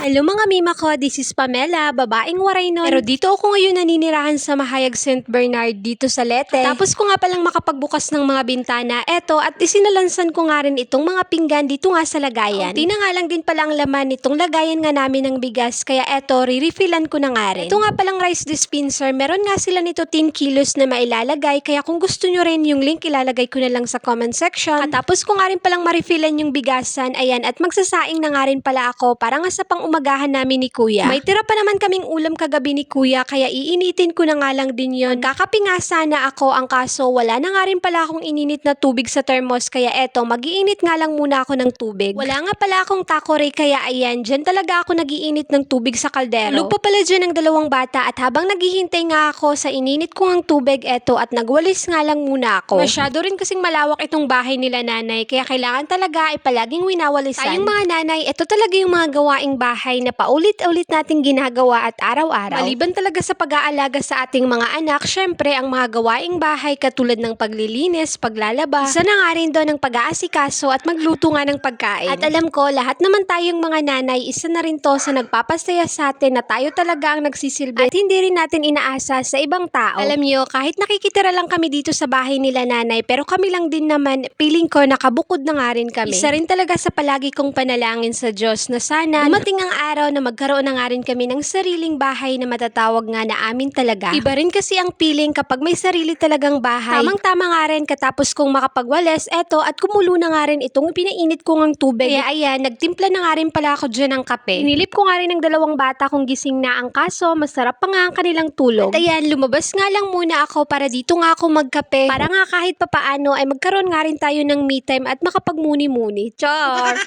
Hello mga mima ko, this is Pamela, babaeng waray nun. Pero dito ako ngayon naninirahan sa Mahayag St. Bernard dito sa Leyte. Tapos ko nga palang makapagbukas ng mga bintana, eto at isinalansan ko nga rin itong mga pinggan dito nga sa lagayan. Di na nga lang din pala ang laman nitong lagayan nga namin ng bigas, kaya eto, re-refillan ko na nga rin. Ito nga palang rice dispenser, meron nga sila nito 10 kilos na mailalagay, kaya kung gusto nyo rin yung link ilalagay ko na lang sa comment section. At tapos ko nga rin palang ma-refillan yung bigasan, ayan, at magsasaing na nga rin pala ako para nga sa pang umagahan namin ni Kuya. May tira pa naman kaming ulam kagabi ni Kuya, kaya iinitin ko na nga lang din yon. Kakape nga sana ako, ang kaso wala na nga rin pala akong ininit na tubig sa thermos, kaya eto, mag-iinit nga lang muna ako ng tubig. Wala nga pala akong takore, kaya ayan, dyan talaga ako nag-iinit ng tubig sa kaldero. Tulog pa pala dyan ng dalawang bata, at habang naghihintay nga ako sa ininit ko ang tubig, eto, at nagwalis nga lang muna ako. Masyado rin kasing malawak itong bahay nila nanay, kaya kailangan talaga ay palaging winawalisan. Tayong mga nanay, ito talaga yung mga gawaing bahay na paulit-ulit nating ginagawa at araw-araw. Maliban talaga sa pag-aalaga sa ating mga anak, syempre ang mga gawaing bahay katulad ng paglilinis, paglalaba, isa na nga rin doon ang pag-aasikaso at magluto nga ng pagkain. At alam ko, lahat naman tayong mga nanay, isa na rin to sa nagpapasaya sa atin na tayo talaga ang nagsisilbi at hindi rin natin inaasa sa ibang tao. Alam nyo, kahit nakikitira lang kami dito sa bahay nila nanay, pero kami lang din naman, feeling ko nakabukod na nga rin kami. Isa rin talaga sa palagi kong panalangin sa Diyos na sana dumating ang araw na magkaroon na nga rin kami ng sariling bahay na matatawag nga na amin talaga. Iba rin kasi ang feeling kapag may sarili talagang bahay. Tamang-tama nga rin katapos kong makapagwales, eto, at kumulo na nga rin itong pinainit ko ngang tubig. Kaya ayan, nagtimpla na nga rin pala ako dyan ng kape. Inilip ko nga rin ng dalawang bata kung gising na, ang kaso masarap pa nga ang kanilang tulog. At ayan, lumabas nga lang muna ako para dito nga ako magkape. Para nga kahit papaano ay magkaroon nga rin tayo ng me time at makapagmuni-muni. Char!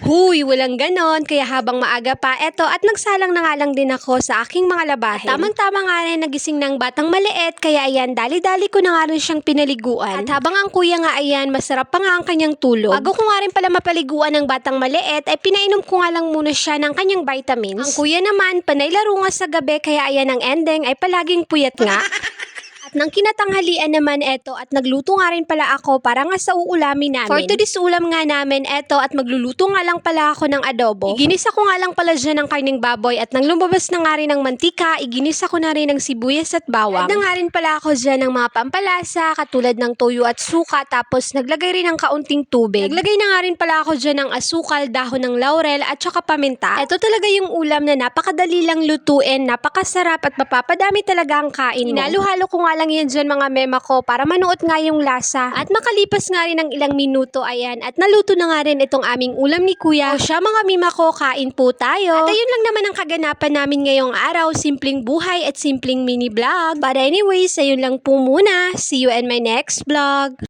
Huy, walang ganon, kaya habang maaga pa, eto, at nagsalang na nga lang din ako sa aking mga labahin. Tamang-tama nga rin nagising ng batang maliit, kaya ayan, dali-dali ko na nga rin siyang pinaliguan. At habang ang kuya nga ayan, masarap pa nga ang kanyang tulog. Bago ko nga rin pala mapaliguan ng batang maliit, ay pinainom ko nga lang muna siya ng kanyang vitamins. Ang kuya naman, panay laro nga sa gabi, kaya ayan ang ending ay palaging puyat nga. Nang kinatanghalian naman eto, at nagluto nga rin pala ako para nga sa uulamin namin. For today's ulam nga namin eto, at magluluto nga lang pala ako ng adobo. Iginisa ko nga lang pala dyan ng karning baboy, at nang lumabas na nga rin ng mantika, iginisa ko na rin ng sibuyas at bawang. At na nga rin pala ako dyan ng mga pampalasa katulad ng toyo at suka, tapos naglagay rin ng kaunting tubig. Naglagay na nga rin pala ako dyan ng asukal, dahon ng laurel at saka paminta. Ito talaga yung ulam na napakadali lang lutuin, napakasarap at mapapadami talaga ang kain mo. Inaluhalo ko nga lang yan dyan mga mema ko para manuot nga yung lasa. At makalipas nga rin ng ilang minuto, ayan, at naluto na nga rin itong aming ulam ni Kuya. O siya mga mima ko, kain po tayo. At ayun lang naman ang kaganapan namin ngayong araw, simpleng buhay at simpleng mini vlog. But anyways, ayun lang po muna. See you in my next vlog.